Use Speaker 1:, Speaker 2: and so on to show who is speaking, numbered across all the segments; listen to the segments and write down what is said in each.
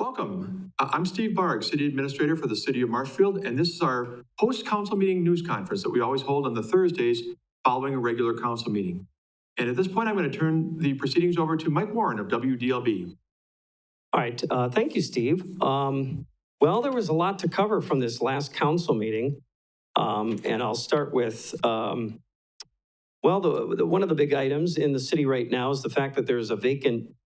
Speaker 1: Welcome. I'm Steve Barg, City Administrator for the City of Marshfield, and this is our post-council meeting news conference that we always hold on the Thursdays following a regular council meeting. And at this point, I'm going to turn the proceedings over to Mike Warren of WDLB.
Speaker 2: All right, thank you, Steve. Well, there was a lot to cover from this last council meeting, and I'll start with, one of the big items in the city right now is the fact that there's a vacant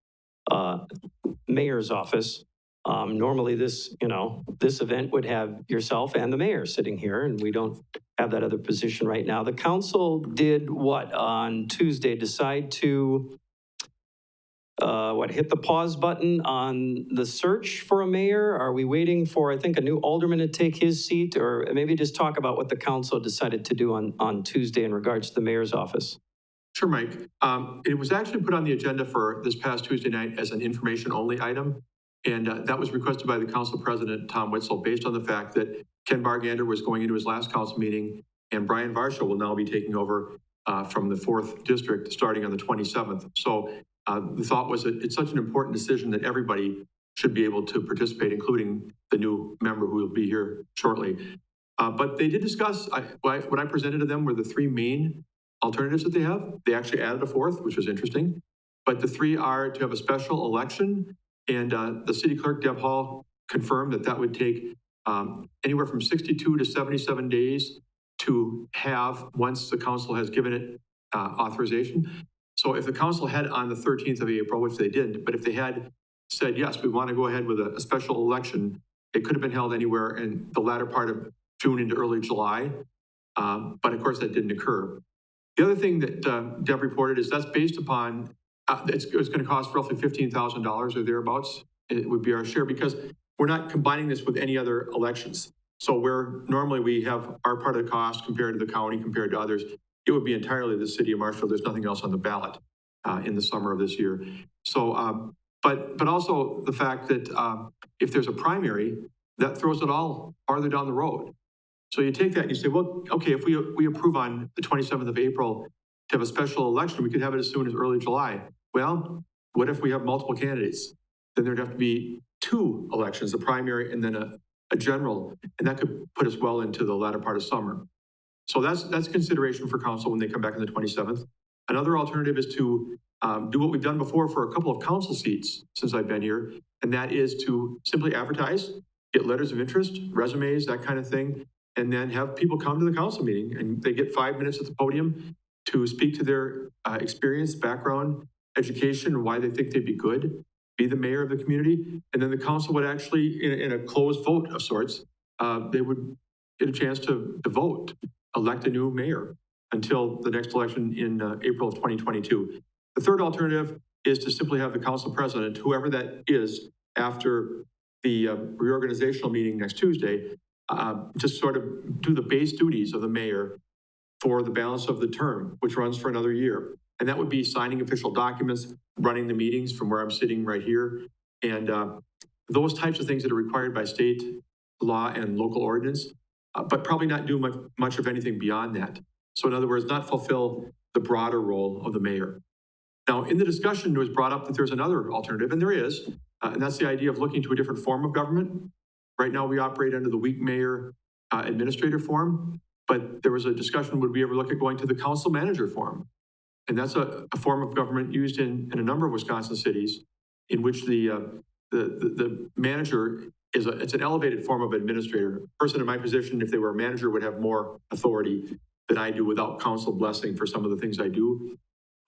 Speaker 2: mayor's office. Normally this event would have yourself and the mayor sitting here, and we don't have that other position right now. The council did what on Tuesday? Decide to hit the pause button on the search for a mayor? Are we waiting for, I think, a new alderman to take his seat? Or maybe just talk about what the council decided to do on Tuesday in regards to the mayor's office.
Speaker 1: Sure, Mike. It was actually put on the agenda for this past Tuesday night as an information-only item. And that was requested by the council president, Tom Witzel, based on the fact that Ken Bargander was going into his last council meeting, and Brian Varsha will now be taking over from the 4th District starting on the 27th. So the thought was that it's such an important decision that everybody should be able to participate, including the new member who will be here shortly. But they did discuss, what I presented to them were the three main alternatives that they have. They actually added a fourth, which was interesting. But the three are to have a special election, and the city clerk, Deb Hall, confirmed that that would take anywhere from 62 to 77 days to have once the council has given it authorization. So if the council had on the 13th of April, which they didn't, but if they had said, yes, we want to go ahead with a special election, it could have been held anywhere in the latter part of June into early July. But of course, that didn't occur. The other thing that Deb reported is that's based upon, it's going to cost roughly $15,000 or thereabouts. It would be our share because we're not combining this with any other elections. So where normally we have our part of the cost compared to the county, compared to others, it would be entirely the city of Marshfield. There's nothing else on the ballot in the summer of this year. So, but also the fact that if there's a primary, that throws it all farther down the road. So you take that and you say, well, okay, if we approve on the 27th of April to have a special election, we could have it as soon as early July. Well, what if we have multiple candidates? Then there'd have to be two elections, a primary and then a general, and that could put us well into the latter part of summer. So that's consideration for council when they come back on the 27th. Another alternative is to do what we've done before for a couple of council seats since I've been here, and that is to simply advertise, get letters of interest, resumes, that kind of thing, and then have people come to the council meeting, and they get 5 minutes at the podium to speak to their experience, background, education, and why they think they'd be good, be the mayor of the community, and then the council would actually, in a closed vote of sorts, they would get a chance to vote, elect a new mayor until the next election in April of 2022. The third alternative is to simply have the council president, whoever that is, after the reorganizational meeting next Tuesday, just sort of do the base duties of the mayor for the balance of the term, which runs for another year. And that would be signing official documents, running the meetings from where I'm sitting right here, and those types of things that are required by state law and local ordinance, but probably not do much of anything beyond that. So in other words, not fulfill the broader role of the mayor. Now, in the discussion, it was brought up that there's another alternative, and there is, and that's the idea of looking to a different form of government. Right now, we operate under the weak mayor administrator form, but there was a discussion, would we ever look at going to the council manager form? And that's a form of government used in a number of Wisconsin cities in which the manager it's an elevated form of administrator. A person in my position, if they were a manager, would have more authority than I do without council blessing for some of the things I do.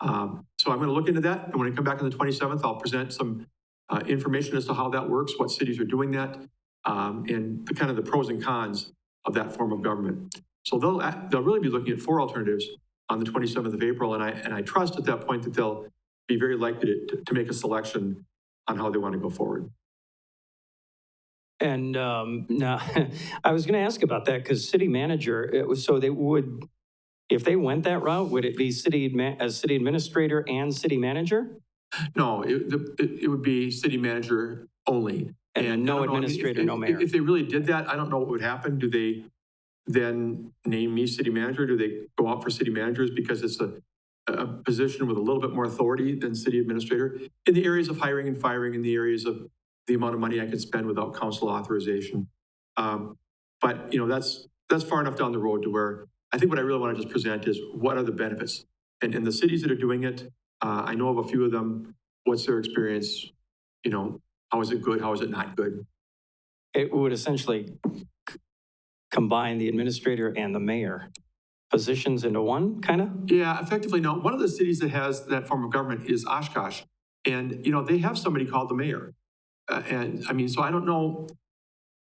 Speaker 1: So I'm going to look into that. And when I come back on the 27th, I'll present some information as to how that works, what cities are doing that, and the kind of the pros and cons of that form of government. So they'll really be looking at four alternatives on the 27th of April. And I trust at that point that they'll be very likely to make a selection on how they want to go forward.
Speaker 2: And now, I was going to ask about that because city manager, it was so they would, if they went that route, would it be city administrator and city manager?
Speaker 1: No, it would be city manager only.
Speaker 2: And no administrator, no mayor.
Speaker 1: If they really did that, I don't know what would happen. Do they then name me city manager? Do they go out for city managers because it's a position with a little bit more authority than city administrator? In the areas of hiring and firing, in the areas of the amount of money I can spend without council authorization. But, that's far enough down the road to where I think what I really want to just present is what are the benefits? And in the cities that are doing it, I know of a few of them. What's their experience? How is it good? How is it not good?
Speaker 2: It would essentially combine the administrator and the mayor positions into one, kind of?
Speaker 1: Yeah, effectively, no. One of the cities that has that form of government is Oshkosh. And, they have somebody called the mayor. And I mean, so I don't know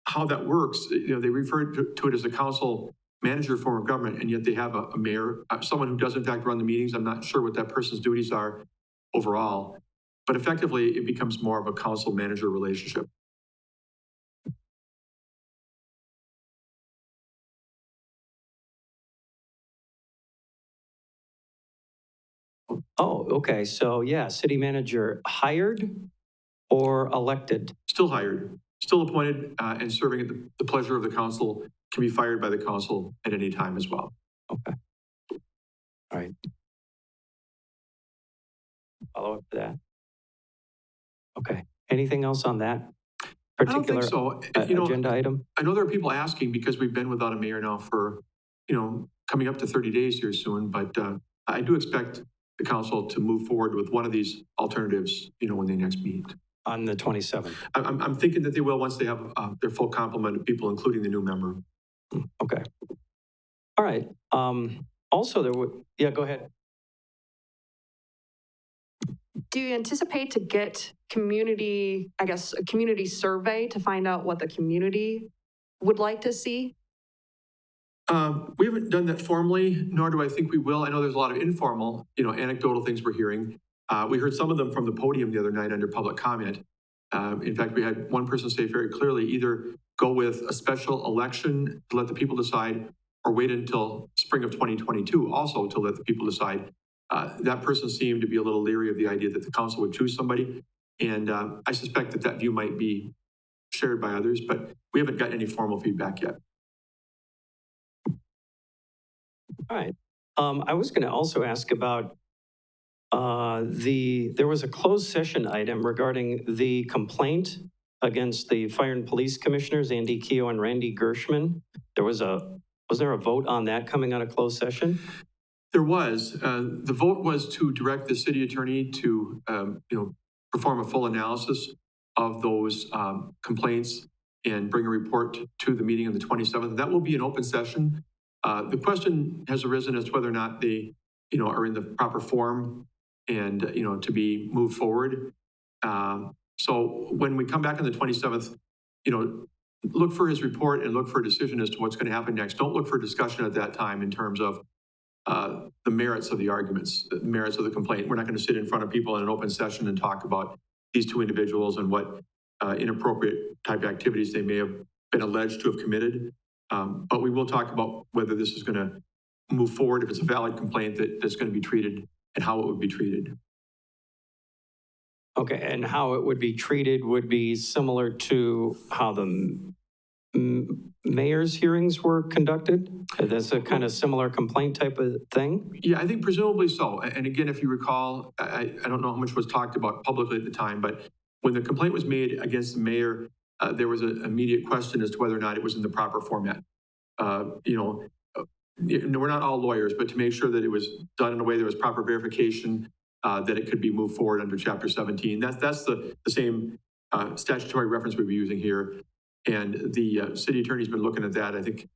Speaker 1: how that works. They refer to it as a council manager form of government, and yet they have a mayor, someone who does in fact run the meetings. I'm not sure what that person's duties are overall, but effectively it becomes more of a council manager relationship.
Speaker 2: Oh, okay. So yeah, city manager hired or elected?
Speaker 1: Still hired, still appointed, and serving at the pleasure of the council, can be fired by the council at any time as well.
Speaker 2: Okay. All right. Follow up to that. Okay. Anything else on that particular
Speaker 1: I don't think so.
Speaker 2: agenda item?
Speaker 1: I know there are people asking because we've been without a mayor now for, coming up to 30 days here soon, but I do expect the council to move forward with one of these alternatives, when they next meet.
Speaker 2: On the 27th.
Speaker 1: I'm thinking that they will once they have their full complement of people, including the new member.
Speaker 2: Okay. All right. Also, there would, yeah, go ahead.
Speaker 3: Do you anticipate to get a community survey to find out what the community would like to see?
Speaker 1: We haven't done that formally, nor do I think we will. I know there's a lot of informal, anecdotal things we're hearing. We heard some of them from the podium the other night under public comment. In fact, we had one person say very clearly, either go with a special election to let the people decide, or wait until spring of 2022 also to let the people decide. That person seemed to be a little leery of the idea that the council would choose somebody. And I suspect that view might be shared by others, but we haven't gotten any formal feedback yet.
Speaker 2: All right. I was going to also ask about there was a closed session item regarding the complaint against the fire and police commissioners, Andy Keogh and Randy Gershman. Was there a vote on that coming out of closed session?
Speaker 1: There was. The vote was to direct the city attorney to, perform a full analysis of those complaints and bring a report to the meeting on the 27th. That will be an open session. The question has arisen as to whether or not they, are in the proper form and, to be moved forward. So when we come back on the 27th, look for his report and look for a decision as to what's going to happen next. Don't look for discussion at that time in terms of the merits of the arguments, the merits of the complaint. We're not going to sit in front of people in an open session and talk about these two individuals and what inappropriate type activities they may have been alleged to have committed. But we will talk about whether this is going to move forward, if it's a valid complaint that's going to be treated, and how it would be treated.
Speaker 2: Okay, and how it would be treated would be similar to how the mayor's hearings were conducted? That's a kind of similar complaint type of thing?
Speaker 1: Yeah, I think presumably so. And again, if you recall, I don't know how much was talked about publicly at the time, but when the complaint was made against the mayor, there was an immediate question as to whether or not it was in the proper format. We're not all lawyers, but to make sure that it was done in a way there was proper verification, that it could be moved forward under Chapter 17. That's the same statutory reference we'll be using here. And the city attorney's been looking at that. I think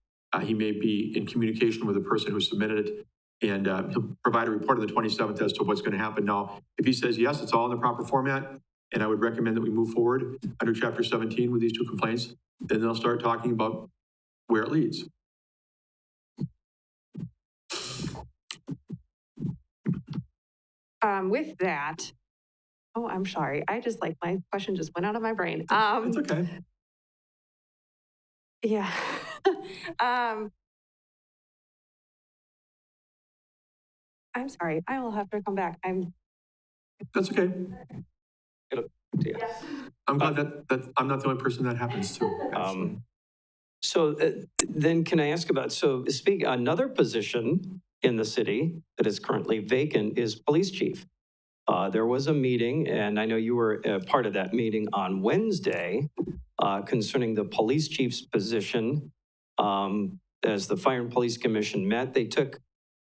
Speaker 1: he may be in communication with the person who submitted it, and he'll provide a report on the 27th as to what's going to happen. Now, if he says, yes, it's all in the proper format, and I would recommend that we move forward under Chapter 17 with these two complaints, then they'll start talking about where it leads.
Speaker 3: With that, I'm sorry. My question just went out of my brain.
Speaker 1: It's okay.
Speaker 3: Yeah. I'm sorry. I will have to come back.
Speaker 1: That's okay.
Speaker 2: Yeah.
Speaker 1: I'm glad that I'm not the only person that happens to.
Speaker 2: So then can I ask about, another position in the city that is currently vacant is police chief. There was a meeting, and I know you were a part of that meeting on Wednesday concerning the police chief's position. As the Fire and Police Commission met, they took,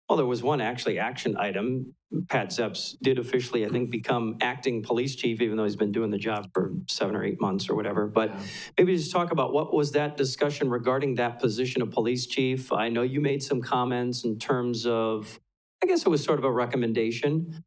Speaker 2: well, there was one actually action item. Pat Zepps did officially, I think, become acting police chief, even though he's been doing the job for 7 or 8 months or whatever. But maybe just talk about what was that discussion regarding that position of police chief. I know you made some comments in terms of, I guess it was sort of a recommendation.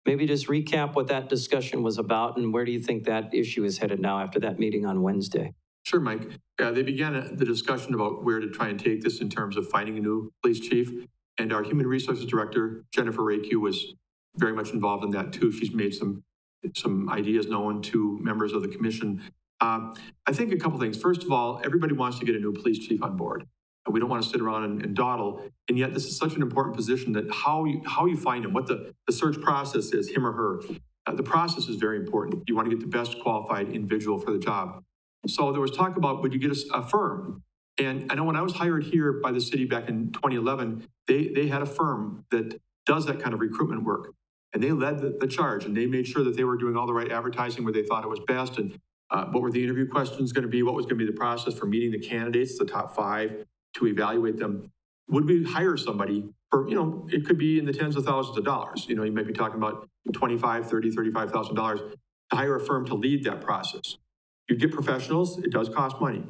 Speaker 2: Maybe just recap what that discussion was about and where do you think that issue is headed now after that meeting on Wednesday?
Speaker 1: Sure, Mike. They began the discussion about where to try and take this in terms of finding a new police chief. And our Human Resources Director, Jennifer Rakew, was very much involved in that too. She's made some ideas known to members of the commission. I think a couple things. First of all, everybody wants to get a new police chief on board. We don't want to sit around and dawdle. And yet this is such an important position that how you find him, what the search process is, him or her. The process is very important. You want to get the best qualified individual for the job. So there was talk about, would you get a firm? And I know when I was hired here by the city back in 2011, they had a firm that does that kind of recruitment work. And they led the charge, and they made sure that they were doing all the right advertising where they thought it was best, and what were the interview questions going to be, what was going to be the process for meeting the candidates, the top 5, to evaluate them. Would we hire somebody for, it could be in the tens of thousands of dollars. You might be talking about $25,000, $30,000, $35,000 to hire a firm to lead that process. You get professionals, it does cost money.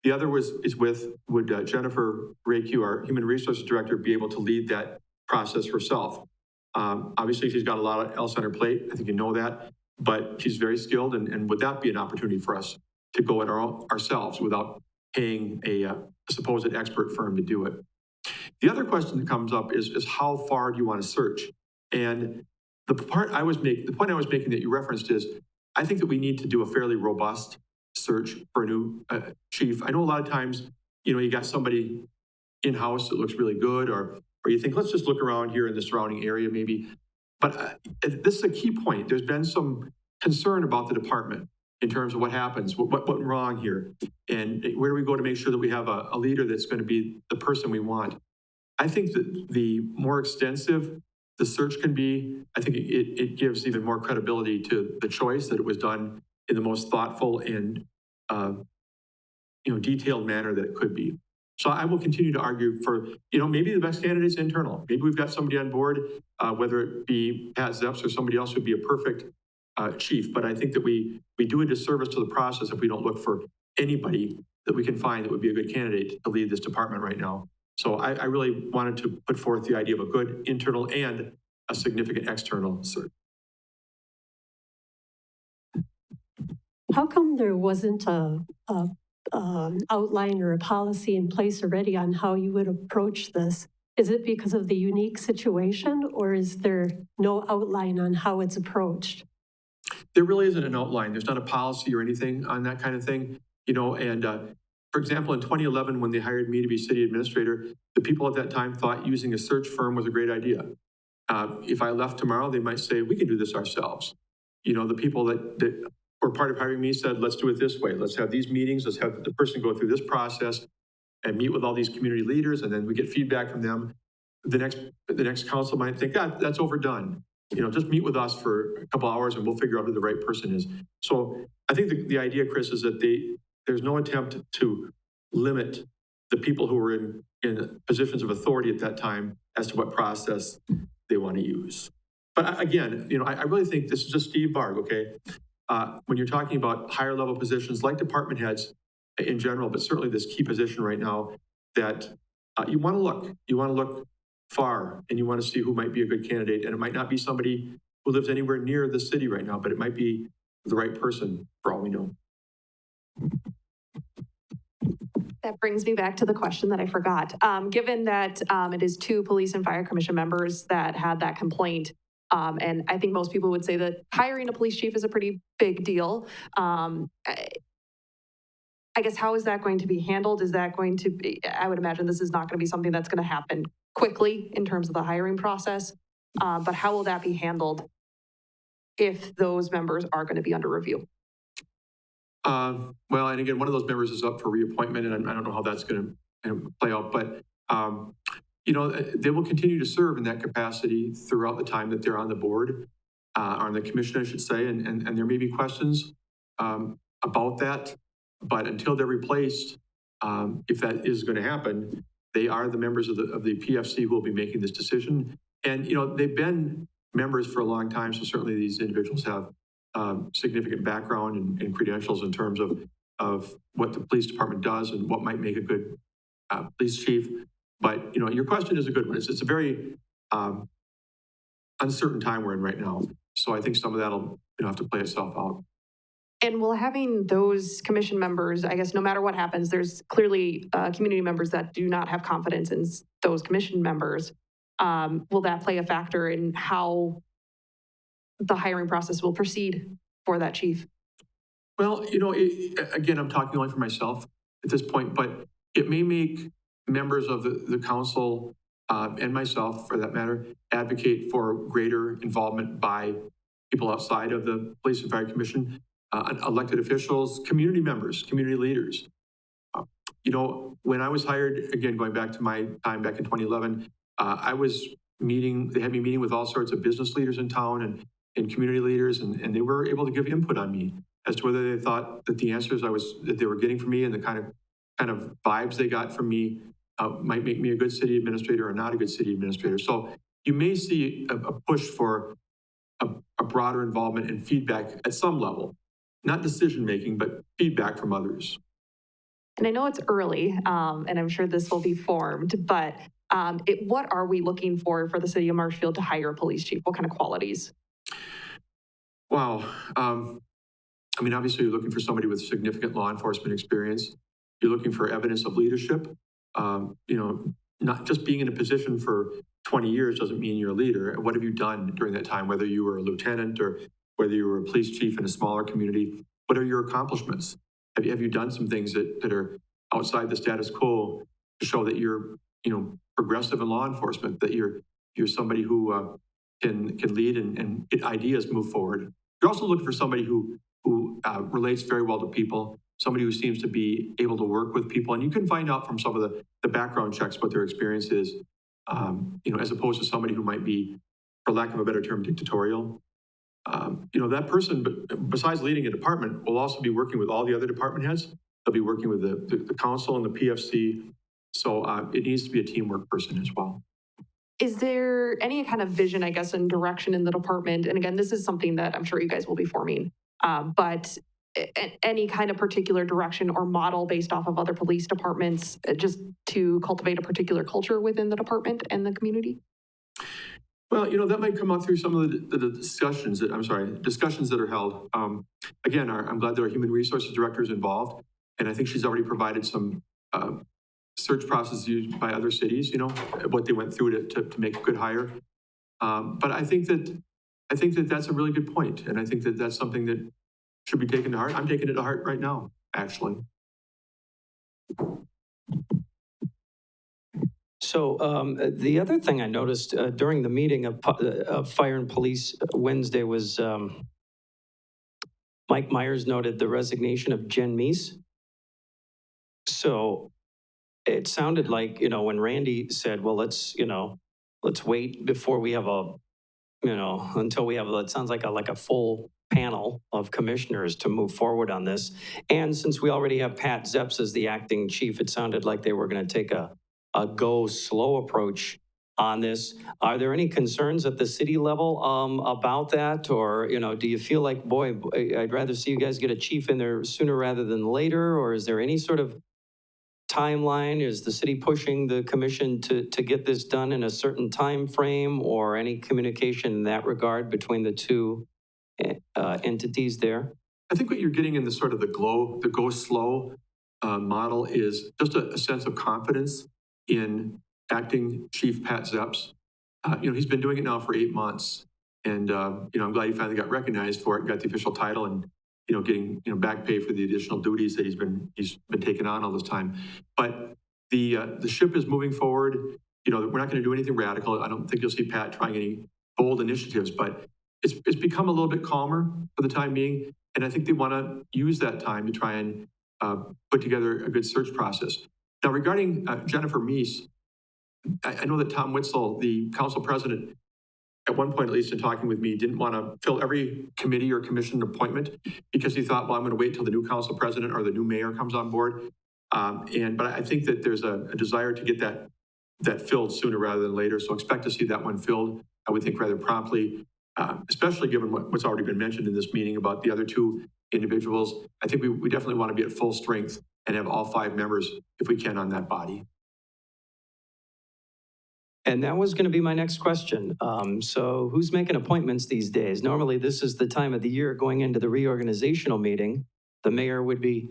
Speaker 1: The other would Jennifer Rakew, our Human Resources Director, be able to lead that process herself? Obviously, she's got a lot else on her plate. I think you know that, but she's very skilled, and would that be an opportunity for us to go it ourselves without paying a supposed expert firm to do it? The other question that comes up is how far do you want to search? And the point I was making that you referenced is, I think that we need to do a fairly robust search for a new chief. I know a lot of times, you got somebody in-house that looks really good, or you think, let's just look around here in the surrounding area maybe. But this is a key point. There's been some concern about the department in terms of what happens, what went wrong here, and where do we go to make sure that we have a leader that's going to be the person we want. I think that the more extensive the search can be, I think it gives even more credibility to the choice that it was done in the most thoughtful and detailed manner that it could be. So I will continue to argue for, maybe the best candidate's internal. Maybe we've got somebody on board, whether it be Pat Zepps or somebody else would be a perfect chief. But I think that we do a disservice to the process if we don't look for anybody that we can find that would be a good candidate to lead this department right now. So I really wanted to put forth the idea of a good internal and a significant external search.
Speaker 4: How come there wasn't an outline or a policy in place already on how you would approach this? Is it because of the unique situation, or is there no outline on how it's approached?
Speaker 1: There really isn't an outline. There's not a policy or anything on that kind of thing, and for example, in 2011, when they hired me to be city administrator, the people at that time thought using a search firm was a great idea. If I left tomorrow, they might say, we can do this ourselves. The people that were part of hiring me said, let's do it this way. Let's have these meetings. Let's have the person go through this process and meet with all these community leaders, and then we get feedback from them. The next council might think, that's overdone. Just meet with us for a couple hours and we'll figure out who the right person is. So I think the idea, Chris, is that there's no attempt to limit the people who were in positions of authority at that time as to what process they want to use. But again, I really think this is just Steve Barg, okay? When you're talking about higher level positions like department heads in general, but certainly this key position right now, that you want to look far, and you want to see who might be a good candidate. And it might not be somebody who lives anywhere near the city right now, but it might be the right person for all we know.
Speaker 3: That brings me back to the question that I forgot. Given that it is 2 police and fire commission members that had that complaint, and I think most people would say that hiring a police chief is a pretty big deal. I guess, how is that going to be handled? Is that going to be, I would imagine this is not going to be something that's going to happen quickly in terms of the hiring process, but how will that be handled if those members are going to be under review?
Speaker 1: Well, and again, one of those members is up for reappointment, and I don't know how that's going to play out, but they will continue to serve in that capacity throughout the time that they're on the board, on the commission, I should say, and there may be questions about that, but until they're replaced, if that is going to happen, they are the members of the PFC who will be making this decision. And, they've been members for a long time, so certainly these individuals have significant background and credentials in terms of what the police department does and what might make a good police chief. But, your question is a good one. It's a very uncertain time we're in right now. So I think some of that'll have to play itself out.
Speaker 3: And will having those commission members, I guess, no matter what happens, there's clearly community members that do not have confidence in those commission members. Will that play a factor in how the hiring process will proceed for that chief?
Speaker 1: Well, again, I'm talking only for myself at this point, but it may make members of the council and myself, for that matter, advocate for greater involvement by people outside of the Police and Fire Commission, elected officials, community members, community leaders. When I was hired, again, going back to my time back in 2011, they had me meeting with all sorts of business leaders in town and community leaders, and they were able to give input on me as to whether they thought that the answers that they were getting from me and the kind of vibes they got from me might make me a good city administrator or not a good city administrator. So you may see a push for a broader involvement and feedback at some level, not decision-making, but feedback from others.
Speaker 3: And I know it's early, and I'm sure this will be formed, but what are we looking for the city of Marshfield to hire a police chief? What kind of qualities?
Speaker 1: Wow. Obviously, you're looking for somebody with significant law enforcement experience. You're looking for evidence of leadership. Not just being in a position for 20 years doesn't mean you're a leader. What have you done during that time, whether you were a lieutenant or whether you were a police chief in a smaller community? What are your accomplishments? Have you done some things that are outside the status quo to show that you're, progressive in law enforcement, that you're somebody who can lead and get ideas move forward? You're also looking for somebody who relates very well to people, somebody who seems to be able to work with people. And you can find out from some of the background checks what their experience is, as opposed to somebody who might be, for lack of a better term, dictatorial. That person, besides leading a department, will also be working with all the other department heads. They'll be working with the council and the PFC. So it needs to be a teamwork person as well.
Speaker 3: Is there any kind of vision, I guess, and direction in the department? And again, this is something that I'm sure you guys will be forming, but any kind of particular direction or model based off of other police departments just to cultivate a particular culture within the department and the community?
Speaker 1: Well, that might come up through some of the discussions that are held. Again, I'm glad that our human resources director is involved, and I think she's already provided some search processes used by other cities, what they went through to make a good hire. But I think that that's a really good point, and I think that that's something that should be taken to heart. I'm taking it to heart right now, actually.
Speaker 2: So the other thing I noticed during the meeting of Fire and Police Wednesday was Mike Myers noted the resignation of Jen Meese. So it sounded like, when Randy said, well, let's wait before we have until we have, it sounds like a full panel of commissioners to move forward on this. And since we already have Pat Zepps as the acting chief, it sounded like they were going to take a go slow approach on this. Are there any concerns at the city level about that? Or, do you feel like, boy, I'd rather see you guys get a chief in there sooner rather than later? Or is there any sort of timeline? Is the city pushing the commission to get this done in a certain time frame, or any communication in that regard between the two entities there?
Speaker 1: I think what you're getting in the sort of the go slow model is just a sense of confidence in acting Chief Pat Zepps. He's been doing it now for 8 months, and I'm glad he finally got recognized for it, got the official title, and getting back pay for the additional duties that he's been taking on all this time. But the ship is moving forward. We're not going to do anything radical. I don't think you'll see Pat trying any bold initiatives, but it's become a little bit calmer for the time being, and I think they want to use that time to try and put together a good search process. Now, regarding Jennifer Meese, I know that Tom Witzel, the council president, at one point, at least in talking with me, didn't want to fill every committee or commission appointment because he thought, well, I'm going to wait till the new council president or the new mayor comes on board. But I think that there's a desire to get that filled sooner rather than later. So expect to see that one filled, I would think, rather promptly, especially given what's already been mentioned in this meeting about the other two individuals. I think we definitely want to be at full strength and have all 5 members, if we can, on that body.
Speaker 2: And that was going to be my next question. So who's making appointments these days? Normally, this is the time of the year going into the reorganizational meeting. The mayor would be,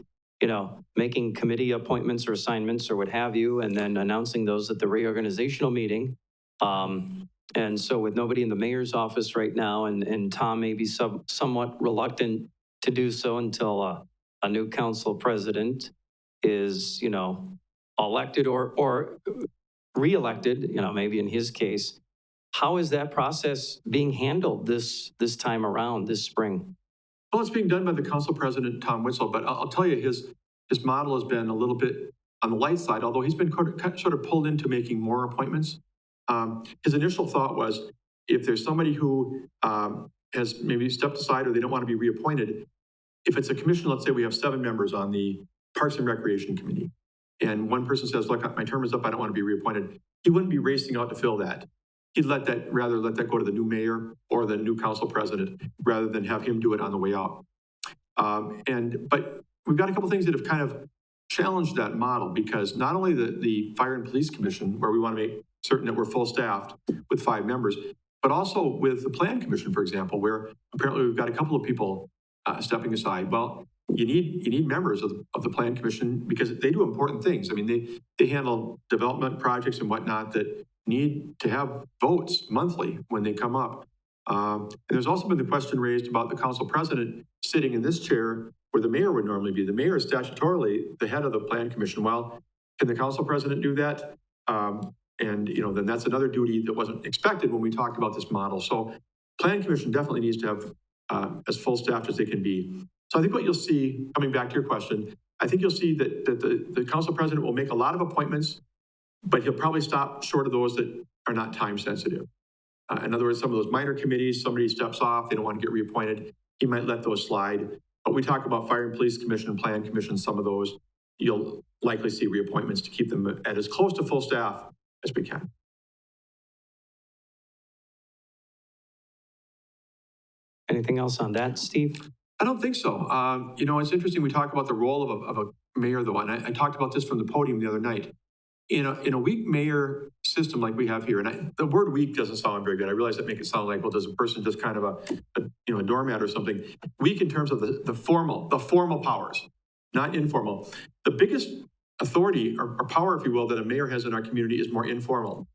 Speaker 2: making committee appointments or assignments or what have you, and then announcing those at the reorganizational meeting. And so with nobody in the mayor's office right now, and Tom may be somewhat reluctant to do so until a new council president is, elected or reelected, maybe in his case. How is that process being handled this time around, this spring?
Speaker 1: Well, it's being done by the council president, Tom Witzel, but I'll tell you, his model has been a little bit on the light side, although he's been sort of pulled into making more appointments. His initial thought was, if there's somebody who has maybe stepped aside or they don't want to be reappointed, if it's a commission, let's say we have 7 members on the Parks and Recreation Committee, and one person says, look, my term is up, I don't want to be reappointed, he wouldn't be racing out to fill that. He'd rather let that go to the new mayor or the new council president rather than have him do it on the way out. But we've got a couple things that have kind of challenged that model, because not only the Fire and Police Commission, where we want to make certain that we're full staffed with 5 members, but also with the Plan Commission, for example, where apparently we've got a couple of people stepping aside. Well, you need members of the Plan Commission because they do important things. I mean, they handle development projects and whatnot that need to have votes monthly when they come up. And there's also been the question raised about the council president sitting in this chair where the mayor would normally be. The mayor is statutorily the head of the Plan Commission. Well, can the council president do that? Then that's another duty that wasn't expected when we talked about this model. So Plan Commission definitely needs to have as full staffed as they can be. So I think what you'll see, coming back to your question, I think you'll see that the council president will make a lot of appointments, but he'll probably stop short of those that are not time sensitive. In other words, some of those minor committees, somebody steps off, they don't want to get reappointed, he might let those slide. But we talk about Fire and Police Commission, Plan Commission, some of those, you'll likely see reappointments to keep them at as close to full staff as we can.
Speaker 2: Anything else on that, Steve?
Speaker 1: I don't think so. It's interesting. We talk about the role of a mayor, though, and I talked about this from the podium the other night. In a weak mayor system like we have here, and the word weak doesn't sound very good. I realize that make it sound like, well, does a person just kind of a doormat or something? Weak in terms of the formal powers, not informal. The biggest authority or power, if you will, that a mayor has in our community is more informal.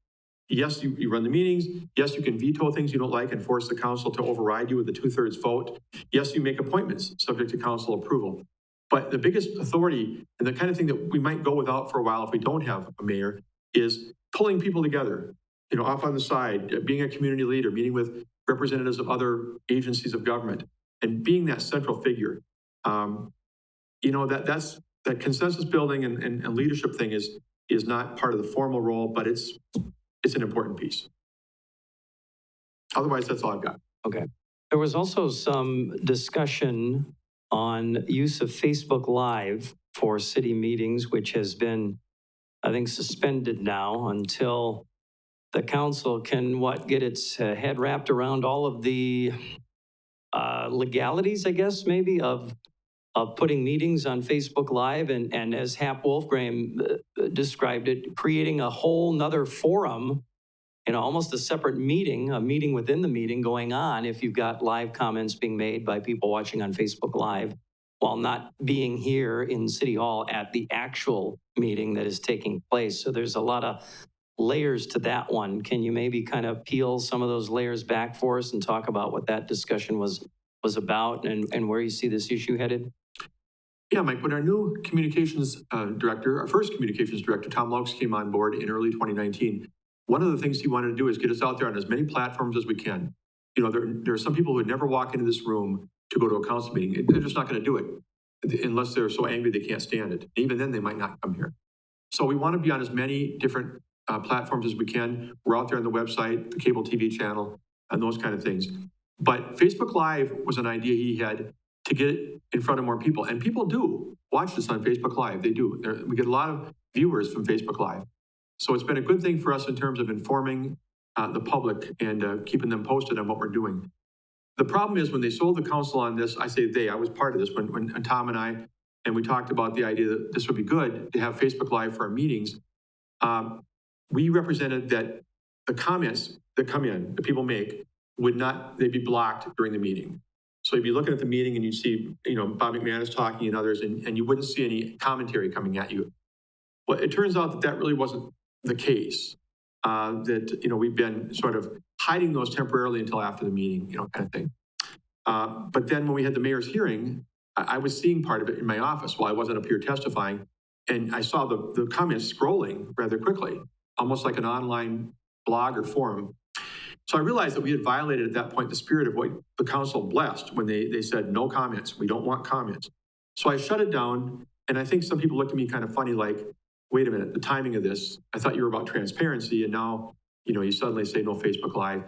Speaker 1: Yes, you run the meetings. Yes, you can veto things you don't like and force the council to override you with a 2/3 vote. Yes, you make appointments subject to council approval. But the biggest authority and the kind of thing that we might go without for a while if we don't have a mayor is pulling people together, off on the side, being a community leader, meeting with representatives of other agencies of government, and being that central figure. That's that consensus building and leadership thing is not part of the formal role, but it's an important piece. Otherwise, that's all I've got.
Speaker 2: Okay. There was also some discussion on use of Facebook Live for city meetings, which has been, I think, suspended now until the council can, get its head wrapped around all of the legalities, I guess, maybe, of putting meetings on Facebook Live, and as Hap Wolfgram described it, creating a whole nother forum, almost a separate meeting, a meeting within the meeting going on if you've got live comments being made by people watching on Facebook Live while not being here in City Hall at the actual meeting that is taking place. So there's a lot of layers to that one. Can you maybe kind of peel some of those layers back for us and talk about what that discussion was about and where you see this issue headed?
Speaker 1: Yeah, Mike, when our new communications director, our first communications director, Tom Laux, came on board in early 2019, one of the things he wanted to do is get us out there on as many platforms as we can. There are some people who would never walk into this room to go to a council meeting. They're just not going to do it unless they're so angry they can't stand it. Even then, they might not come here. So we want to be on as many different platforms as we can. We're out there on the website, the cable TV channel, and those kind of things. But Facebook Live was an idea he had to get it in front of more people. And people do watch this on Facebook Live. They do. We get a lot of viewers from Facebook Live. So it's been a good thing for us in terms of informing the public and keeping them posted on what we're doing. The problem is when they sold the council on this, I say they, I was part of this, when Tom and I, and we talked about the idea that this would be good to have Facebook Live for our meetings. We represented that the comments that come in, that people make, they'd be blocked during the meeting. So you'd be looking at the meeting and you'd see, Bob McManus talking and others, and you wouldn't see any commentary coming at you. Well, it turns out that really wasn't the case. We've been sort of hiding those temporarily until after the meeting, kind of thing. But then when we had the mayor's hearing, I was seeing part of it in my office while I wasn't up here testifying, and I saw the comments scrolling rather quickly, almost like an online blog or forum. So I realized that we had violated at that point the spirit of what the council blessed when they said, no comments, we don't want comments. So I shut it down, and I think some people looked at me kind of funny, like, wait a minute, the timing of this, I thought you were about transparency, and now, you suddenly say no Facebook Live.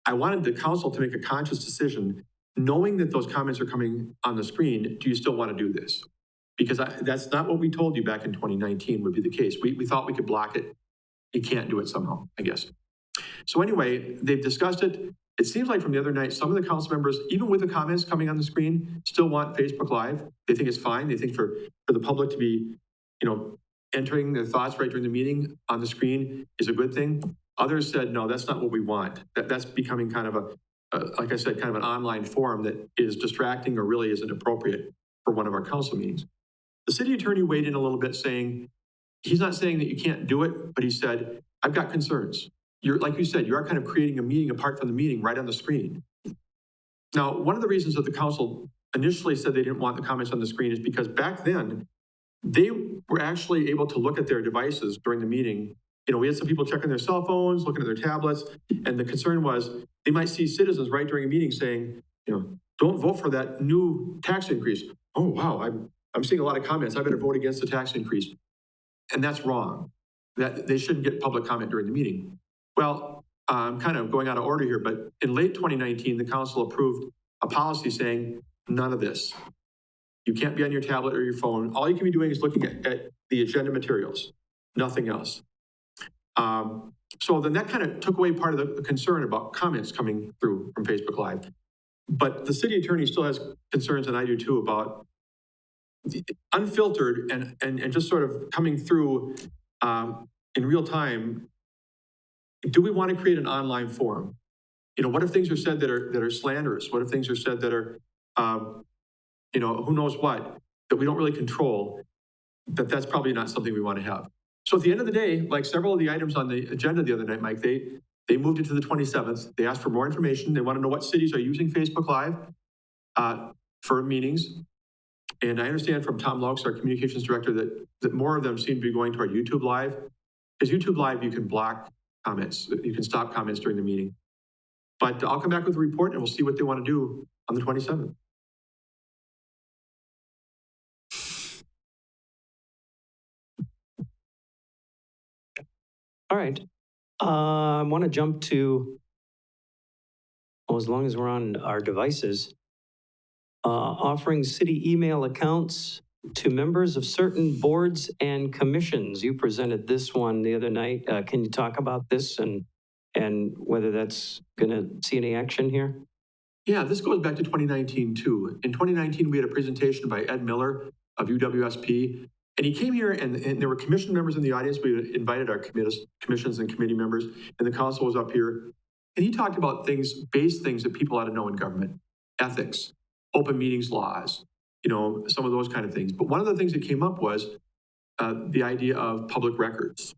Speaker 1: I wanted the council to make a conscious decision, knowing that those comments are coming on the screen, do you still want to do this? Because that's not what we told you back in 2019 would be the case. We thought we could block it. You can't do it somehow, I guess. So anyway, they've discussed it. It seems like from the other night, some of the council members, even with the comments coming on the screen, still want Facebook Live. They think it's fine. They think for the public to be, entering their thoughts right during the meeting on the screen is a good thing. Others said, no, that's not what we want. That's becoming kind of like I said, kind of an online forum that is distracting or really isn't appropriate for one of our council meetings. The city attorney weighed in a little bit saying, he's not saying that you can't do it, but he said, I've got concerns. Like you said, you are kind of creating a meeting apart from the meeting right on the screen. Now, one of the reasons that the council initially said they didn't want the comments on the screen is because back then, they were actually able to look at their devices during the meeting. We had some people checking their cell phones, looking at their tablets, and the concern was they might see citizens right during a meeting saying, don't vote for that new tax increase. Oh, wow, I'm seeing a lot of comments. I better vote against the tax increase. And that's wrong. That they shouldn't get public comment during the meeting. Well, I'm kind of going out of order here, but in late 2019, the council approved a policy saying none of this. You can't be on your tablet or your phone. All you can be doing is looking at the agenda materials, nothing else. So then that kind of took away part of the concern about comments coming through from Facebook Live. But the city attorney still has concerns, and I do too, about unfiltered and just sort of coming through in real time. Do we want to create an online forum? What if things are said that are slanderous? What if things are said that are, who knows what, that we don't really control? That's probably not something we want to have. So at the end of the day, like several of the items on the agenda the other night, Mike, they moved it to the 27th. They asked for more information. They want to know what cities are using Facebook Live for meetings. And I understand from Tom Laux, our communications director, that more of them seem to be going to our YouTube Live. Because YouTube Live, you can block comments. You can stop comments during the meeting. But I'll come back with a report and we'll see what they want to do on the 27th.
Speaker 2: All right. I want to jump to, as long as we're on our devices, offering city email accounts to members of certain boards and commissions. You presented this one the other night. Can you talk about this and whether that's going to see any action here?
Speaker 1: Yeah, this goes back to 2019 too. In 2019, we had a presentation by Ed Miller of UWSP. And he came here and there were commission members in the audience. We invited our commissions and committee members, and the council was up here. And he talked about base things that people ought to know in government: ethics, open meetings laws, some of those kind of things. But one of the things that came up was the idea of public records.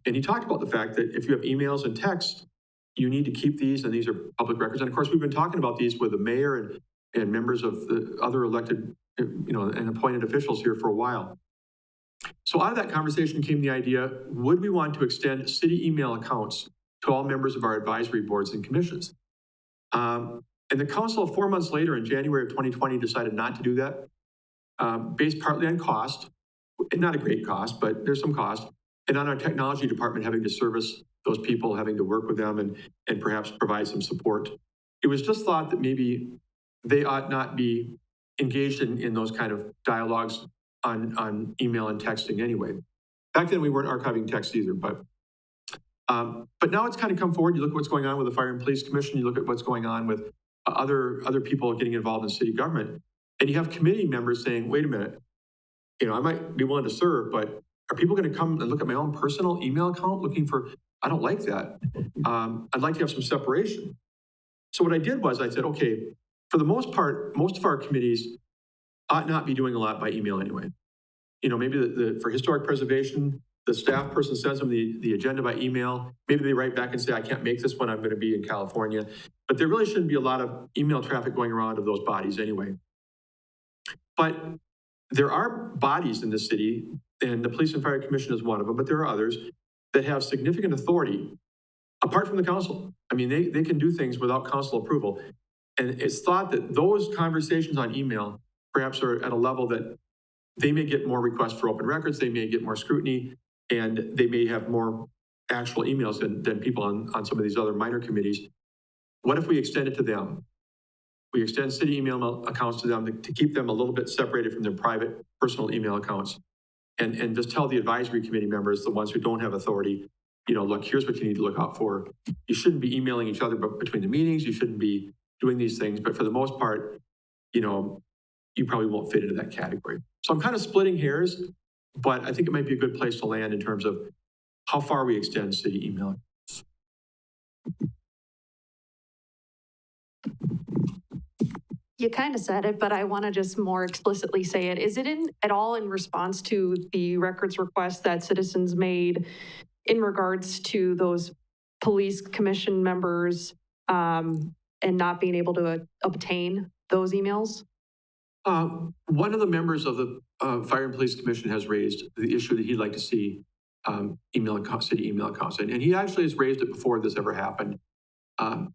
Speaker 1: And he talked about the fact that if you have emails and texts, you need to keep these, and these are public records. And of course, we've been talking about these with the mayor and members of the other elected, and appointed officials here for a while. So out of that conversation came the idea, would we want to extend city email accounts to all members of our advisory boards and commissions? And the council 4 months later in January of 2020 decided not to do that, based partly on cost, not a great cost, but there's some cost, and on our technology department, having to service those people, having to work with them and perhaps provide some support. It was just thought that maybe they ought not be engaged in those kind of dialogues on email and texting anyway. Back then, we weren't archiving text either, but now it's kind of come forward. You look at what's going on with the Fire and Police Commission, you look at what's going on with other people getting involved in city government, and you have committee members saying, wait a minute, I might be willing to serve, but are people going to come and look at my own personal email account looking for, I don't like that. I'd like to have some separation. So what I did was I said, okay, for the most part, most of our committees ought not be doing a lot by email anyway. Maybe for historic preservation, the staff person sends them the agenda by email. Maybe they write back and say, I can't make this one, I'm going to be in California. But there really shouldn't be a lot of email traffic going around of those bodies anyway. But there are bodies in the city, and the Police and Fire Commission is one of them, but there are others that have significant authority apart from the council. I mean, they can do things without council approval. And it's thought that those conversations on email perhaps are at a level that they may get more requests for open records, they may get more scrutiny, and they may have more actual emails than people on some of these other minor committees. What if we extend it to them? We extend city email accounts to them to keep them a little bit separated from their private personal email accounts. And just tell the advisory committee members, the ones who don't have authority, look, here's what you need to look out for. You shouldn't be emailing each other between the meetings. You shouldn't be doing these things. But for the most part, you probably won't fit into that category. So I'm kind of splitting hairs, but I think it might be a good place to land in terms of how far we extend city email.
Speaker 3: You kind of said it, but I want to just more explicitly say it. Is it at all in response to the records request that citizens made in regards to those police commission members and not being able to obtain those emails?
Speaker 1: One of the members of the Fire and Police Commission has raised the issue that he'd like to see city email accounts. And he actually has raised it before this ever happened. And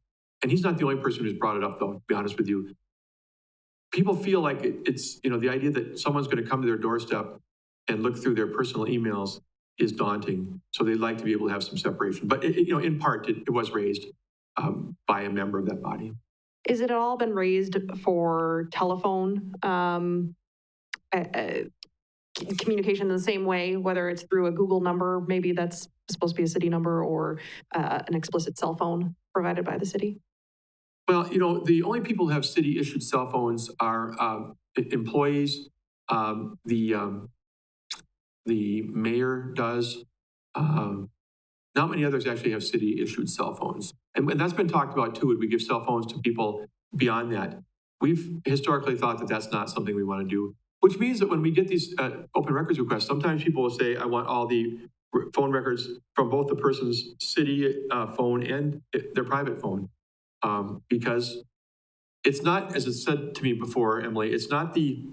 Speaker 1: he's not the only person who's brought it up, though, to be honest with you. People feel like it's, the idea that someone's going to come to their doorstep and look through their personal emails is daunting. So they'd like to be able to have some separation. But, in part, it was raised by a member of that body.
Speaker 3: Is it all been raised for telephone communication in the same way, whether it's through a Google number, maybe that's supposed to be a city number, or an explicit cell phone provided by the city?
Speaker 1: Well, the only people who have city-issued cell phones are employees. The mayor does. Not many others actually have city-issued cell phones. And that's been talked about, too. Would we give cell phones to people beyond that? We've historically thought that that's not something we want to do, which means that when we get these open records requests, sometimes people will say, I want all the phone records from both the person's city phone and their private phone. Because it's not, as it said to me before, Emily, it's not the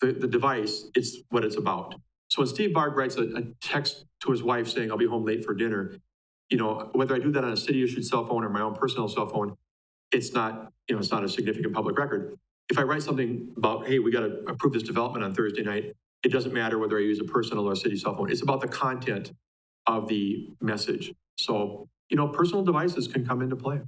Speaker 1: device, it's what it's about. So when Steve Barg writes a text to his wife saying, I'll be home late for dinner, whether I do that on a city-issued cell phone or my own personal cell phone, it's not a significant public record. If I write something about, hey, we got to approve this development on Thursday night, it doesn't matter whether I use a personal or a city cell phone. It's about the content of the message. So, personal devices can come into play.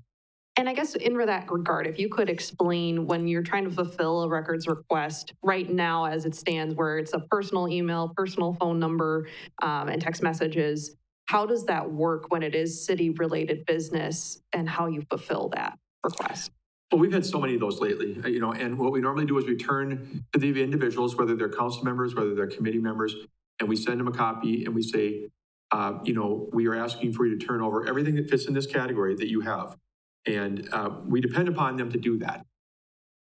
Speaker 3: And I guess in that regard, if you could explain when you're trying to fulfill a records request right now as it stands, where it's a personal email, personal phone number, and text messages, how does that work when it is city-related business and how you fulfill that request?
Speaker 1: Well, we've had so many of those lately, and what we normally do is return to the individuals, whether they're council members, whether they're committee members, and we send them a copy and we say, we are asking for you to turn over everything that fits in this category that you have. And we depend upon them to do that.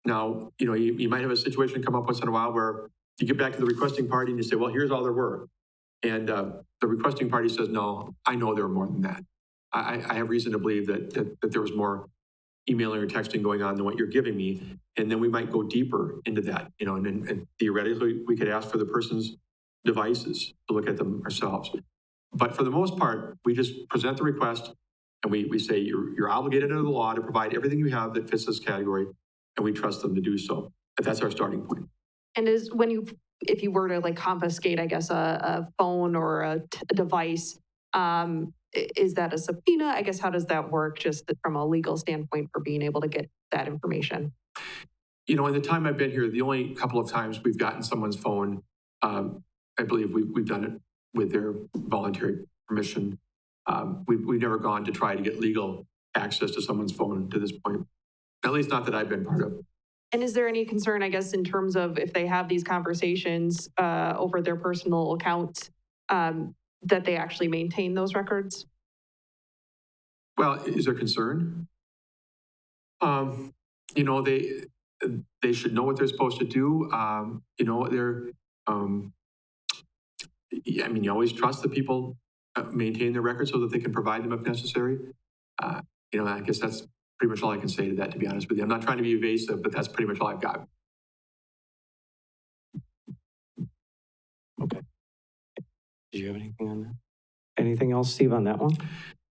Speaker 1: Now, you might have a situation come up once in a while where you get back to the requesting party and you say, well, here's all there were. And the requesting party says, no, I know there were more than that. I have reason to believe that there was more emailing or texting going on than what you're giving me. And then we might go deeper into that, and theoretically we could ask for the person's devices to look at them ourselves. But for the most part, we just present the request. And we say you're obligated under the law to provide everything you have that fits this category, and we trust them to do so. But that's our starting point.
Speaker 3: And when you if you were to like confiscate, I guess, a phone or a device, is that a subpoena? I guess, how does that work just from a legal standpoint for being able to get that information?
Speaker 1: You know, in the time I've been here, the only couple of times we've gotten someone's phone, I believe we've done it with their voluntary permission. We've never gone to try to get legal access to someone's phone to this point, at least not that I've been part of.
Speaker 3: And is there any concern, I guess, in terms of if they have these conversations over their personal accounts, that they actually maintain those records?
Speaker 1: Well, is there concern? You know, they should know what they're supposed to do. You know, I mean, you always trust that people maintain their records so that they can provide them if necessary. You know, I guess that's pretty much all I can say to that, to be honest with you. I'm not trying to be evasive, but that's pretty much all I've got.
Speaker 2: Okay. Did you have anything on that? Anything else, Steve, on that one?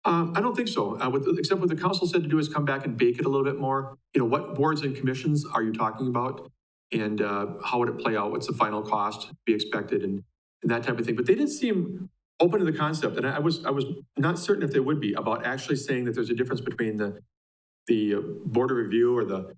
Speaker 1: I don't think so. Except what the council said to do is come back and bake it a little bit more. You know, what boards and commissions are you talking about? And how would it play out? What's the final cost be expected and that type of thing? But they did seem open to the concept. And I was not certain if they would be about actually saying that there's a difference between the board of review or the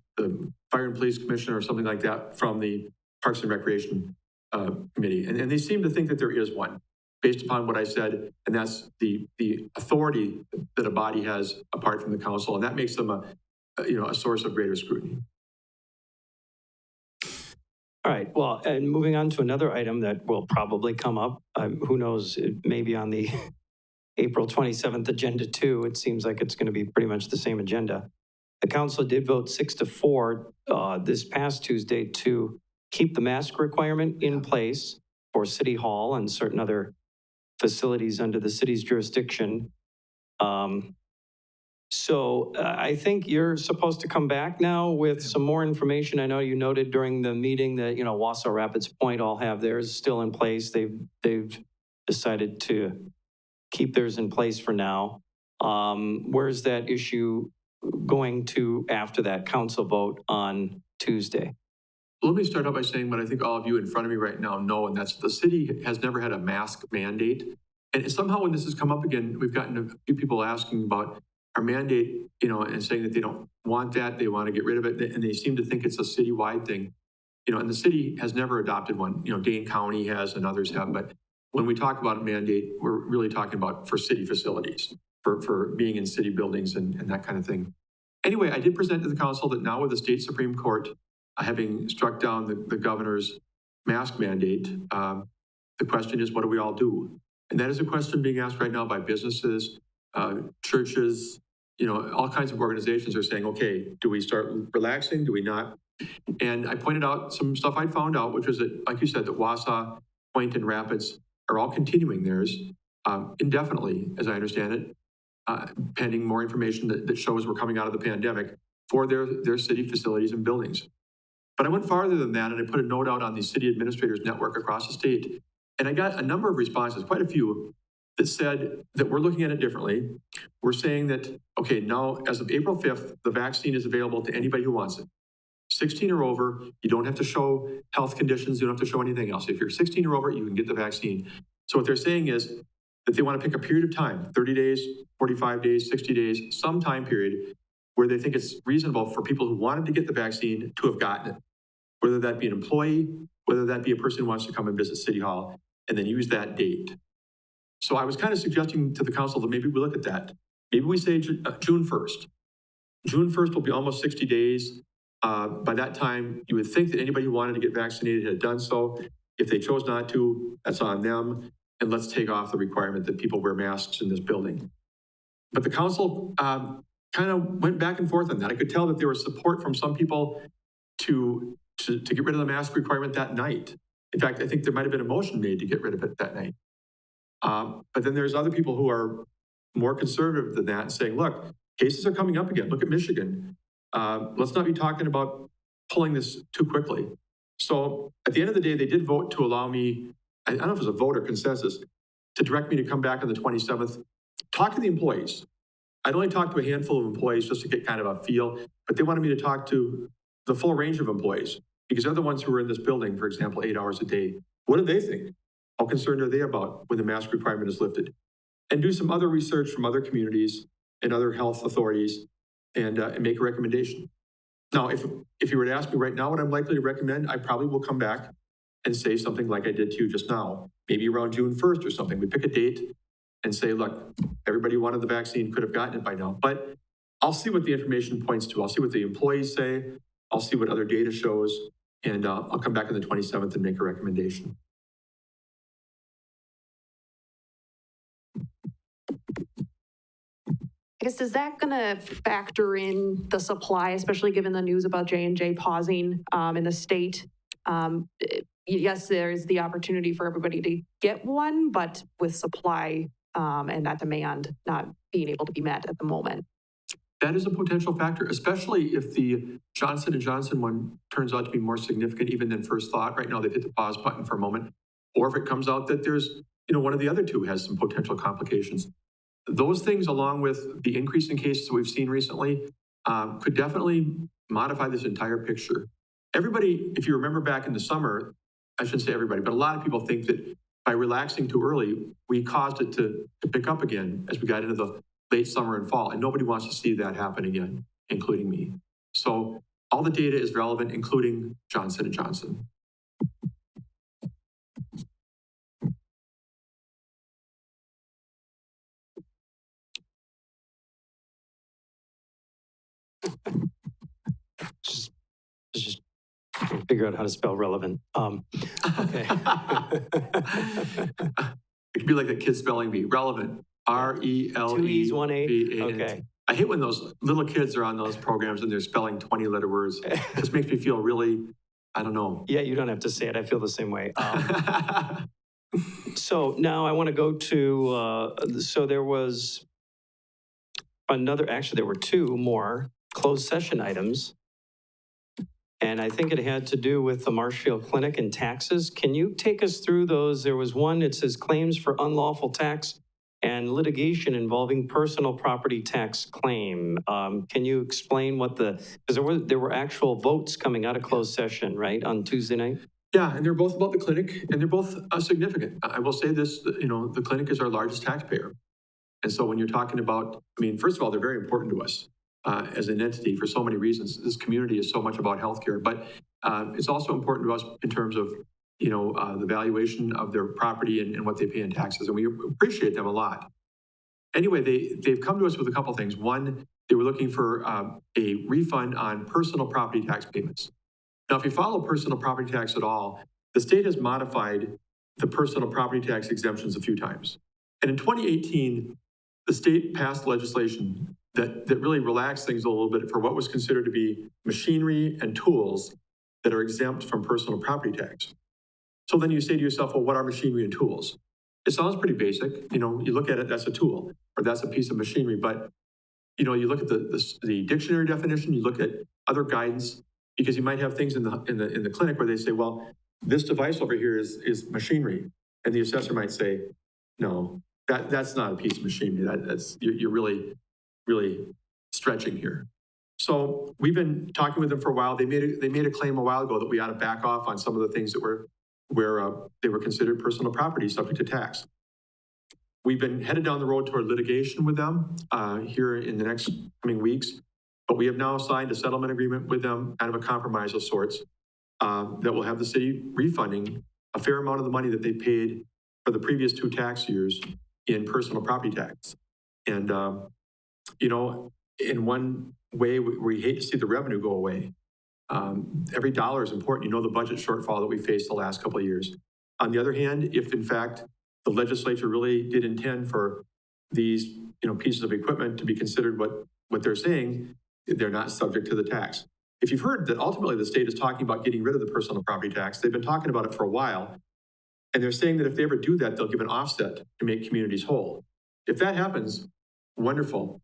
Speaker 1: fire and police commission or something like that from the Parks and Recreation committee. And they seem to think that there is one, based upon what I said, and that's the authority that a body has apart from the council, and that makes them a source of greater scrutiny.
Speaker 2: All right, well, and moving on to another item that will probably come up, who knows, it may be on the April 27th agenda too. It seems like it's going to be pretty much the same agenda. The council did vote 6-4 this past Tuesday to keep the mask requirement in place for City Hall and certain other facilities under the city's jurisdiction. So I think you're supposed to come back now with some more information. I know you noted during the meeting that, you know, Wausau Rapids Point all have theirs still in place. They've decided to keep theirs in place for now. Where's that issue going to after that council vote on Tuesday?
Speaker 1: Let me start out by saying what I think all of you in front of me right now know, and that's the city has never had a mask mandate. And somehow when this has come up again, we've gotten a few people asking about our mandate, you know, and saying that they don't want that, they want to get rid of it, and they seem to think it's a citywide thing. You know, and the city has never adopted one. You know, Dane County has and others have, but when we talk about a mandate, we're really talking about for city facilities, for being in city buildings and that kind of thing. Anyway, I did present to the council that now with the state Supreme Court having struck down the governor's mask mandate, the question is, what do we all do? And that is a question being asked right now by businesses, churches, you know, all kinds of organizations are saying, okay, do we start relaxing? Do we not? And I pointed out some stuff I found out, which was that, like you said, that Wausau, Point, and Rapids are all continuing theirs indefinitely, as I understand it, pending more information that shows we're coming out of the pandemic for their city facilities and buildings. But I went farther than that, and I put a note out on the city administrators network across the state. And I got a number of responses, quite a few, that said that we're looking at it differently. We're saying that, okay, now as of April 5th, the vaccine is available to anybody who wants it. 16 or over, you don't have to show health conditions, you don't have to show anything else. If you're 16 or over, you can get the vaccine. So what they're saying is that they want to pick a period of time, 30 days, 45 days, 60 days, some time period where they think it's reasonable for people who wanted to get the vaccine to have gotten it. Whether that be an employee, whether that be a person who wants to come and visit City Hall, and then use that date. So I was kind of suggesting to the council that maybe we look at that. Maybe we say June 1st. June 1st will be almost 60 days. By that time, you would think that anybody who wanted to get vaccinated had done so. If they chose not to, that's on them. And let's take off the requirement that people wear masks in this building. But the council kind of went back and forth on that. I could tell that there was support from some people to get rid of the mask requirement that night. In fact, I think there might have been a motion made to get rid of it that night. But then there's other people who are more conservative than that, saying, look, cases are coming up again. Look at Michigan. Let's not be talking about pulling this too quickly. So at the end of the day, they did vote to allow me, I don't know if it was a vote or consensus, to direct me to come back on the 27th, talk to the employees. I'd only talked to a handful of employees just to get kind of a feel, but they wanted me to talk to the full range of employees, because they're the ones who are in this building, for example, 8 hours a day. What do they think? How concerned are they about when the mask requirement is lifted? And do some other research from other communities and other health authorities and make a recommendation. Now, if you were to ask me right now what I'm likely to recommend, I probably will come back and say something like I did to you just now, maybe around June 1st or something. We pick a date and say, look, everybody who wanted the vaccine could have gotten it by now. But I'll see what the information points to. I'll see what the employees say. I'll see what other data shows. And I'll come back on the 27th and make a recommendation.
Speaker 3: I guess, is that going to factor in the supply, especially given the news about J&J pausing in the state? Yes, there's the opportunity for everybody to get one, but with supply and that demand not being able to be met at the moment.
Speaker 1: That is a potential factor, especially if the Johnson & Johnson one turns out to be more significant even than first thought. Right now, they've hit the pause button for a moment. Or if it comes out that there's, one of the other two has some potential complications. Those things, along with the increase in cases that we've seen recently, could definitely modify this entire picture. Everybody, if you remember back in the summer, I shouldn't say everybody, but a lot of people think that by relaxing too early, we caused it to pick up again as we got into the late summer and fall, and nobody wants to see that happen again, including me. So all the data is relevant, including Johnson & Johnson.
Speaker 2: Just figure out how to spell relevant. Okay.
Speaker 1: It could be like a kid spelling bee, relevant. R-E-L-E-V-A-N-T.
Speaker 2: 2 E's, 1 A? Okay.
Speaker 1: I hate when those little kids are on those programs and they're spelling 20-letter words. It just makes me feel really, I don't know.
Speaker 2: Yeah, you don't have to say it. I feel the same way. So now I want to go to, so there was there were two more closed session items. And I think it had to do with the Marshfield Clinic and taxes. Can you take us through those? There was one, it says claims for unlawful tax and litigation involving personal property tax claim. Can you explain what because there were actual votes coming out of closed session, right, on Tuesday night?
Speaker 1: Yeah, and they're both about the clinic, and they're both significant. I will say this, the clinic is our largest taxpayer. And so when you're talking about, first of all, they're very important to us as an entity for so many reasons. This community is so much about healthcare, but it's also important to us in terms of, the valuation of their property and what they pay in taxes. And we appreciate them a lot. Anyway, they've come to us with a couple things. One, they were looking for a refund on personal property tax payments. Now, if you follow personal property tax at all, the state has modified the personal property tax exemptions a few times. And in 2018, the state passed legislation that really relaxed things a little bit for what was considered to be machinery and tools that are exempt from personal property tax. So then you say to yourself, well, what are machinery and tools? It sounds pretty basic. You look at it, that's a tool, or that's a piece of machinery. But, you look at the dictionary definition, you look at other guidance, because you might have things in the clinic where they say, well, this device over here is machinery. And the assessor might say, no, that's not a piece of machinery. You're really, really stretching here. So we've been talking with them for a while. They made a claim a while ago that we ought to back off on some of the things that were where they were considered personal property subject to tax. We've been headed down the road toward litigation with them here in the next coming weeks, but we have now signed a settlement agreement with them, kind of a compromise of sorts, that will have the city refunding a fair amount of the money that they paid for the previous 2 tax years in personal property tax. And, in one way, we hate to see the revenue go away. Every dollar is important. The budget shortfall that we faced the last couple of years. On the other hand, if in fact the legislature really did intend for these, pieces of equipment to be considered what they're saying, they're not subject to the tax. If you've heard that ultimately the state is talking about getting rid of the personal property tax, they've been talking about it for a while, and they're saying that if they ever do that, they'll give an offset to make communities whole. If that happens, wonderful.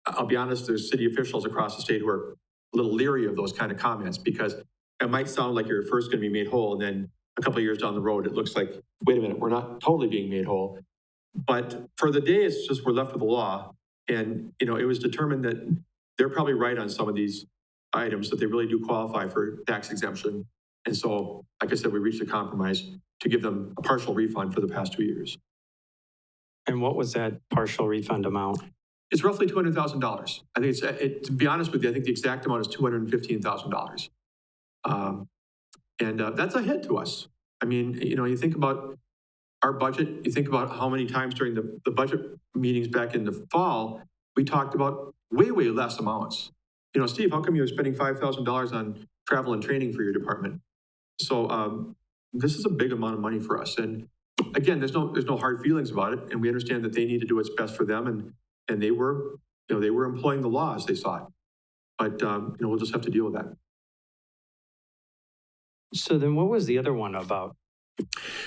Speaker 1: I'll be honest, there's city officials across the state who are a little leery of those kind of comments, because it might sound like you're first going to be made whole, and then a couple of years down the road, it looks like, wait a minute, we're not totally being made whole. But for the day, it's just we're left with the law. And, it was determined that they're probably right on some of these items that they really do qualify for tax exemption. And so, like I said, we reached a compromise to give them a partial refund for the past 2 years.
Speaker 2: And what was that partial refund amount?
Speaker 1: It's roughly $200,000. I think to be honest with you, I think the exact amount is $215,000. That's a hit to us. I mean, you think about our budget, you think about how many times during the budget meetings back in the fall, we talked about way, way less amounts. Steve, how come you're spending $5,000 on travel and training for your department? So this is a big amount of money for us. And again, there's no hard feelings about it. And we understand that they need to do what's best for them. And they were, they were employing the law as they saw it. But, we'll just have to deal with that.
Speaker 2: So then what was the other one about?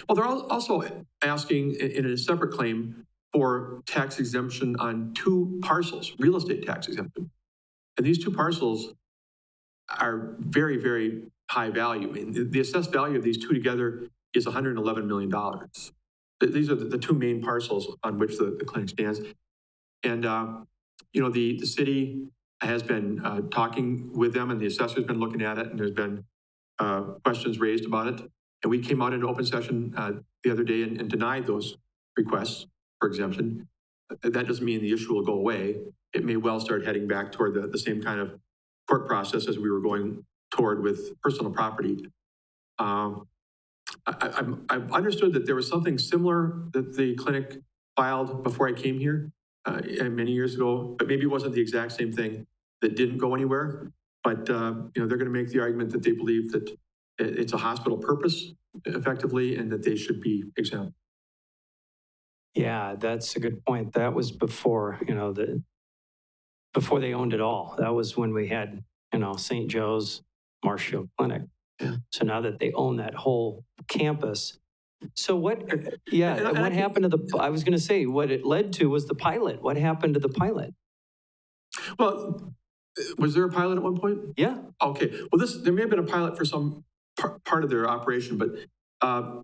Speaker 1: Well, they're also asking in a separate claim for tax exemption on 2 parcels, real estate tax exemption. And these 2 parcels are very, very high value. I mean, the assessed value of these 2 together is $111 million. These are the 2 main parcels on which the clinic stands. And, the city has been talking with them, and the assessor's been looking at it, and there's been questions raised about it. And we came out into open session the other day and denied those requests for exemption. That doesn't mean the issue will go away. It may well start heading back toward the same kind of court process as we were going toward with personal property. I've understood that there was something similar that the clinic filed before I came here many years ago, but maybe it wasn't the exact same thing that didn't go anywhere. But, they're going to make the argument that they believe that it's a hospital purpose effectively and that they should be exempt.
Speaker 2: Yeah, that's a good point. That was before, before they owned it all. That was when we had, St. Joe's, Marshfield Clinic.
Speaker 1: Yeah.
Speaker 2: So now that they own that whole campus. So what happened to I was going to say, what it led to was the pilot. What happened to the pilot?
Speaker 1: Well, was there a pilot at one point?
Speaker 2: Yeah.
Speaker 1: Okay. Well, there may have been a pilot for some part of their operation, but a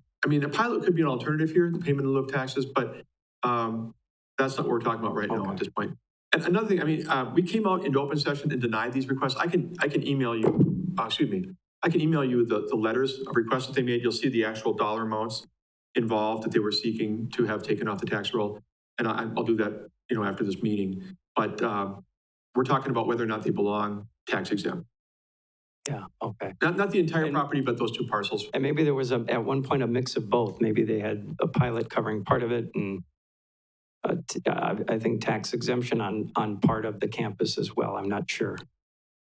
Speaker 1: pilot could be an alternative here, the payment in lieu of taxes, but that's not what we're talking about right now at this point. And another thing, we came out into open session and denied these requests. I can email you, I can email you the letters of requests that they made. You'll see the actual dollar amounts involved that they were seeking to have taken off the tax roll. And I'll do that, after this meeting. But we're talking about whether or not they belong tax exempt.
Speaker 2: Yeah, okay.
Speaker 1: Not the entire property, but those 2 parcels.
Speaker 2: And maybe there was at one point a mix of both. Maybe they had a pilot covering part of it and I think tax exemption on part of the campus as well. I'm not sure.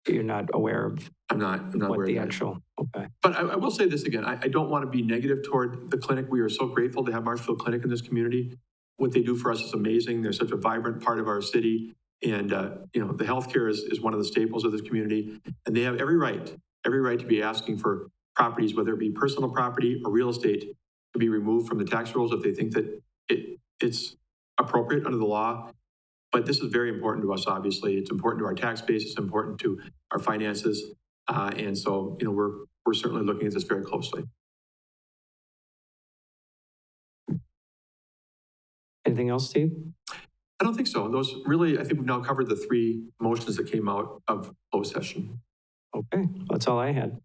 Speaker 2: You're not aware of
Speaker 1: I'm not
Speaker 2: what
Speaker 1: aware
Speaker 2: the
Speaker 1: of that.
Speaker 2: actual, okay.
Speaker 1: But I will say this again, I don't want to be negative toward the clinic. We are so grateful to have Marshfield Clinic in this community. What they do for us is amazing. They're such a vibrant part of our city. And, the healthcare is one of the staples of this community. And they have every right to be asking for properties, whether it be personal property or real estate, to be removed from the tax rolls if they think that it's appropriate under the law. But this is very important to us, obviously. It's important to our tax base. It's important to our finances. And so, we're certainly looking at this very closely.
Speaker 2: Anything else, Steve?
Speaker 1: I don't think so. Those really, I think we've now covered the 3 motions that came out of closed session.
Speaker 2: Okay, that's all I had.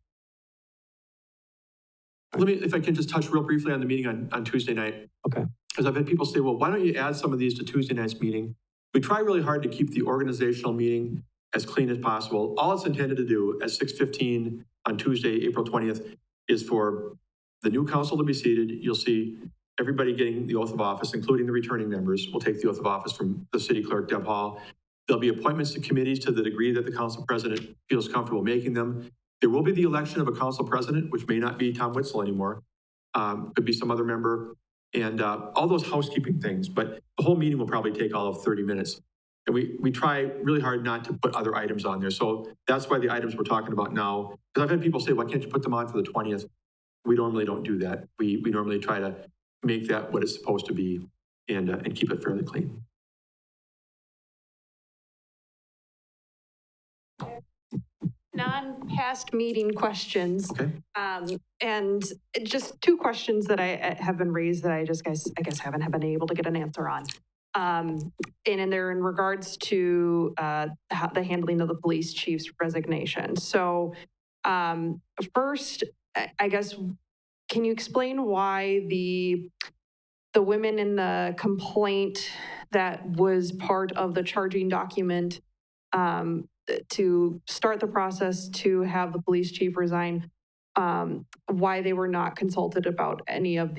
Speaker 1: If I can just touch real briefly on the meeting on Tuesday night.
Speaker 2: Okay.
Speaker 1: Because I've had people say, well, why don't you add some of these to Tuesday night's meeting? We try really hard to keep the organizational meeting as clean as possible. All it's intended to do at 6:15 on Tuesday, April 20th, is for the new council to be seated. You'll see everybody getting the oath of office, including the returning members, will take the oath of office from the city clerk, Deb Hall. There'll be appointments to committees to the degree that the council president feels comfortable making them. There will be the election of a council president, which may not be Tom Witzel anymore. Could be some other member. And all those housekeeping things. But the whole meeting will probably take all of 30 minutes. And we try really hard not to put other items on there. So that's why the items we're talking about now, because I've had people say, why can't you put them on for the 20th? We normally don't do that. We normally try to make that what it's supposed to be and keep it fairly clean.
Speaker 3: Non-past meeting questions.
Speaker 1: Okay.
Speaker 3: And just 2 questions that I have been raised that I guess haven't been able to get an answer on. And they're in regards to the handling of the police chief's resignation. So first, I guess, can you explain why the women in the complaint that was part of the charging document to start the process to have the police chief resign, why they were not consulted about any of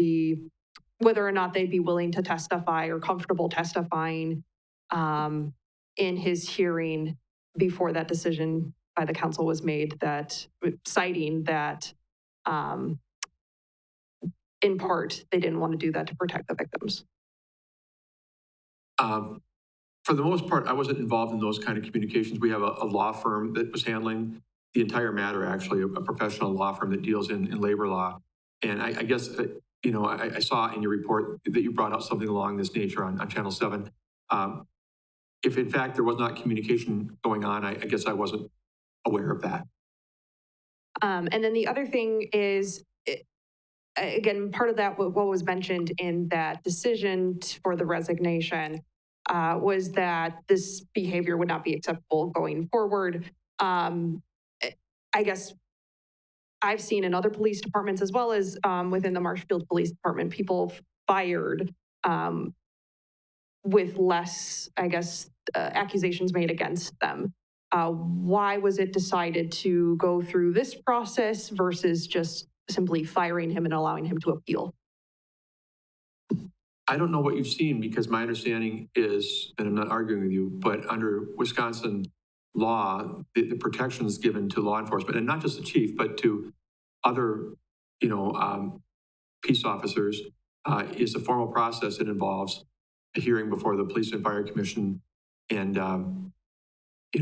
Speaker 3: whether or not they'd be willing to testify or comfortable testifying in his hearing before that decision by the council was made, that citing that in part, they didn't want to do that to protect the victims.
Speaker 1: For the most part, I wasn't involved in those kind of communications. We have a law firm that was handling the entire matter, actually, a professional law firm that deals in labor law. And I guess, I saw in your report that you brought out something along this nature on Channel 7. If in fact there was not communication going on, I guess I wasn't aware of that.
Speaker 3: And then the other thing is, again, part of that, what was mentioned in that decision for the resignation was that this behavior would not be acceptable going forward. I guess I've seen in other police departments, as well as within the Marshfield Police Department, people fired with less, I guess, accusations made against them. Why was it decided to go through this process versus just simply firing him and allowing him to appeal?
Speaker 1: I don't know what you've seen, because my understanding is, and I'm not arguing with you, but under Wisconsin law, the protections given to law enforcement, and not just the chief, but to other, peace officers, is a formal process that involves a hearing before the Police and Fire Commission. And,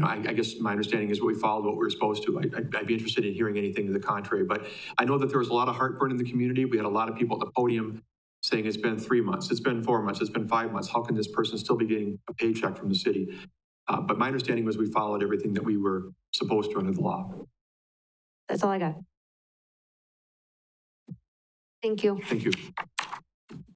Speaker 1: I guess my understanding is we followed what we were supposed to. I'd be interested in hearing anything to the contrary, but I know that there was a lot of heartburn in the community. We had a lot of people at the podium saying it's been 3 months, it's been 4 months, it's been 5 months. How can this person still be getting a paycheck from the city? But my understanding was we followed everything that we were supposed to under the law.
Speaker 3: That's all I got. Thank you.
Speaker 1: Thank you.